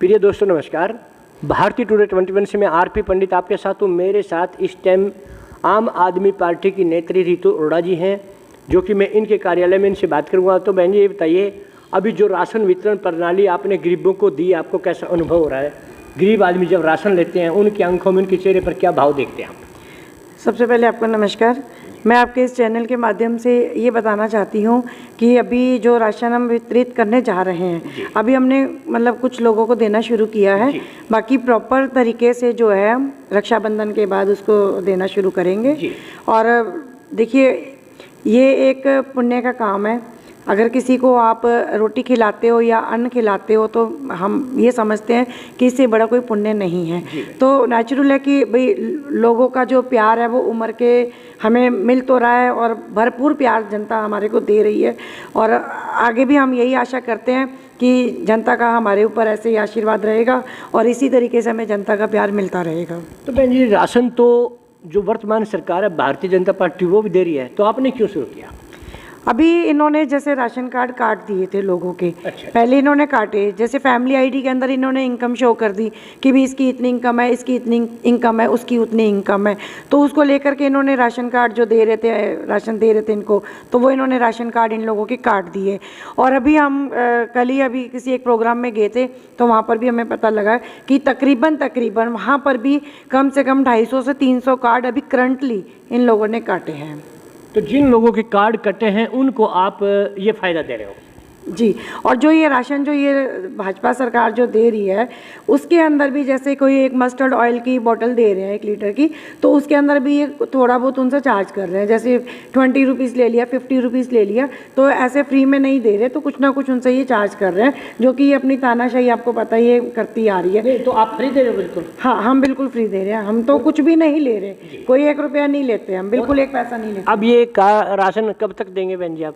प्रिय दोस्तों नमस्कार। भारतीय टुडे 21 से मैं आरपी पंडित आपके साथ हूँ। मेरे साथ इस टाइम आम आदमी पार्टी की नेत्री रितु अरोड़ा जी हैं, जो कि मैं इनके कार्यालय में इनसे बात करूँगा। तो बहन जी ये बताइए, अभी जो राशन वितरण प्रणाली आपने गरीबों को दी, आपको कैसा अनुभव हो रहा है? गरीब आदमी जब राशन लेते हैं, उनकी आंखों में, उनके चेहरे पर क्या भाव देखते हैं आप? सबसे पहले आपको नमस्कार। मैं आपके इस चैनल के माध्यम से ये बताना चाहती हूँ कि अभी जो राशन हम वितरित करने जा रहे हैं, अभी हमने मतलब कुछ लोगों को देना शुरू किया है। बाकी प्रॉपर तरीके से जो है हम रक्षाबंधन के बाद उसको देना शुरू करेंगे। और देखिए, ये एक पुण्य का काम है। अगर किसी को आप रोटी खिलाते हो या अन्न खिलाते हो तो हम ये समझते हैं कि इससे बड़ा कोई पुण्य नहीं है। तो नेचुरल है कि भाई लोगों का जो प्यार है वो उम्र के हमें मिल तो रहा है और भरपूर प्यार जनता हमारे को दे रही है। और आगे भी हम यही आशा करते हैं कि जनता का हमारे ऊपर ऐसे ही आशीर्वाद रहेगा और इसी तरीके से हमें जनता का प्यार मिलता रहेगा। तो बहन जी, राशन तो जो वर्तमान सरकार है भारतीय जनता पार्टी वो भी दे रही है, तो आपने क्यों शुरू किया? अभी इन्होंने जैसे राशन कार्ड काट दिए थे लोगों के। पहले इन्होंने काटे, जैसे फैमिली आईडी के अंदर इन्होंने इनकम शो कर दी कि भी इसकी इतनी इनकम है, इसकी इतनी इनकम है, उसकी उतनी इनकम है। तो उसको लेकर के इन्होंने राशन कार्ड जो दे रहे थे, राशन दे रहे थे इनको, तो वो इन्होंने राशन कार्ड इन लोगों के काट दिए। और अभी हम कल ही अभी किसी एक प्रोग्राम में गए थे, तो वहाँ पर भी हमें पता लगा कि तकरीबन वहाँ पर भी कम से कम 250 से 300 कार्ड अभी करंटली इन लोगों ने काटे हैं। तो जिन लोगों के कार्ड कटे हैं उनको आप ये फ़ायदा दे रहे हो? जी। और जो ये राशन जो ये भाजपा सरकार जो दे रही है, उसके अंदर भी जैसे कोई एक मस्टर्ड ऑयल की बोतल दे रहे हैं 1 लीटर की, तो उसके अंदर भी ये थोड़ा बहुत उनसे चार्ज कर रहे हैं। जैसे 20 रुपीज़ ले लिया, 50 रुपीज़ ले लिया, तो ऐसे फ्री में नहीं दे रहे, तो कुछ ना कुछ उनसे ये चार्ज कर रहे हैं, जो कि ये अपनी तानाशाही आपको पता ही ये करती आ रही है। तो आप फ्री दे रहे हो? बिल्कुल। हाँ, हम बिल्कुल फ्री दे रहे हैं। हम तो कुछ भी नहीं ले रहे, कोई 1 रुपया नहीं लेते, हम बिल्कुल 1 पैसा नहीं लेते। अब ये राशन कब तक देंगे बहन जी आप?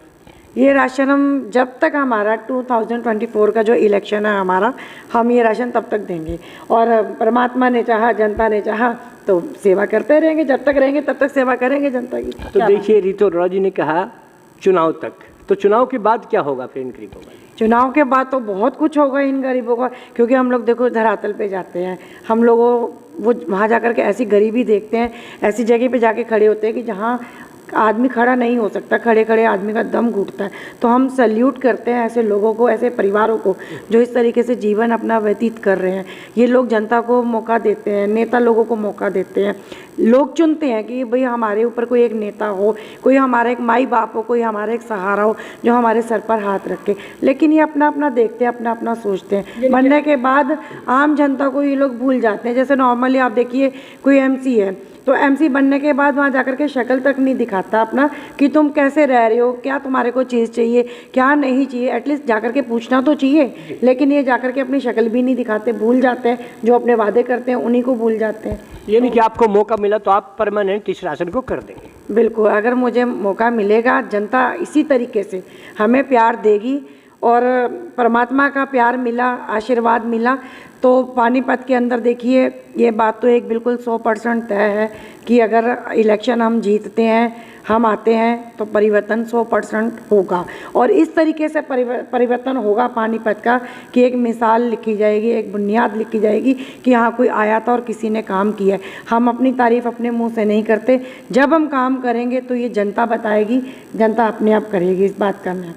ये राशन हम जब तक हमारा 2024 का जो इलेक्शन है हमारा, हम ये राशन तब तक देंगे। और परमात्मा ने चाहा, जनता ने चाहा तो सेवा करते रहेंगे। जब तक रहेंगे तब तक सेवा करेंगे जनता की। तो देखिए, रितु अरोड़ा जी ने कहा चुनाव तक, तो चुनाव के बाद क्या होगा फिर इन गरीबों का? चुनाव के बाद तो बहुत कुछ होगा इन गरीबों का, क्योंकि हम लोग देखो धरातल पे जाते हैं, हम लोगों वो वहाँ जा कर के ऐसी गरीबी देखते हैं, ऐसी जगह पे जाके खड़े होते हैं कि जहाँ आदमी खड़ा नहीं हो सकता, खड़े खड़े आदमी का दम घुटता है। तो हम सल्यूट करते हैं ऐसे लोगों को, ऐसे परिवारों को जो इस तरीके से जीवन अपना व्यतीत कर रहे हैं। ये लोग जनता को मौका देते हैं, नेता लोगों को मौका देते हैं। लोग चुनते हैं कि भाई हमारे ऊपर कोई एक नेता हो, कोई हमारा एक माई बाप हो, कोई हमारा एक सहारा हो जो हमारे सर पर हाथ रखे। लेकिन ये अपना अपना देखते हैं, अपना अपना सोचते हैं। बनने के बाद आम जनता को ये लोग भूल जाते हैं। जैसे नॉर्मली आप देखिए, कोई एमसी है तो एमसी बनने के बाद वहाँ जाकर के शक्ल तक नहीं दिखाता अपना कि तुम कैसे रह रहे हो, क्या तुम्हारे को चीज़ चाहिए, क्या नहीं चाहिए। एटलीस्ट जाकर के पूछना तो चाहिए, लेकिन ये जाकर के अपनी शक्ल भी नहीं दिखाते, भूल जाते हैं। जो अपने वादे करते हैं उन्हीं को भूल जाते हैं। यानी कि आपको मौका मिला तो आप परमानेंट इस राशन को कर देंगे? बिल्कुल, अगर मुझे मौका मिलेगा, जनता इसी तरीके से हमें प्यार देगी और परमात्मा का प्यार मिला, आशीर्वाद मिला, तो पानीपत के अंदर देखिए ये बात तो एक बिल्कुल 100% तय है कि अगर इलेक्शन हम जीतते हैं, हम आते हैं, तो परिवर्तन 100% होगा। और इस तरीके से परिवर्तन होगा पानीपत का कि एक मिसाल लिखी जाएगी, एक बुनियाद लिखी जाएगी कि हाँ कोई आया था और किसी ने काम किया है। हम अपनी तारीफ़ अपने मुंह से नहीं करते, जब हम काम करेंगे तो ये जनता बताएगी, जनता अपने आप करेगी। इस बात का मैं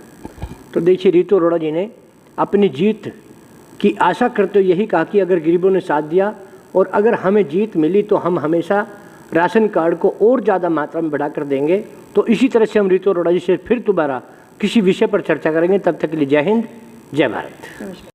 तो देखिए, रितु अरोड़ा जी ने अपनी जीत की आशा करते हुए यही कहा कि अगर गरीबों ने साथ दिया और अगर हमें जीत मिली तो हम हमेशा राशन कार्ड को और ज़्यादा मात्रा में बढ़ाकर देंगे। तो इसी तरह से हम रितु अरोड़ा जी से फिर दोबारा किसी विषय पर चर्चा करेंगे। तब तक के लिए जय हिंद, जय भारत।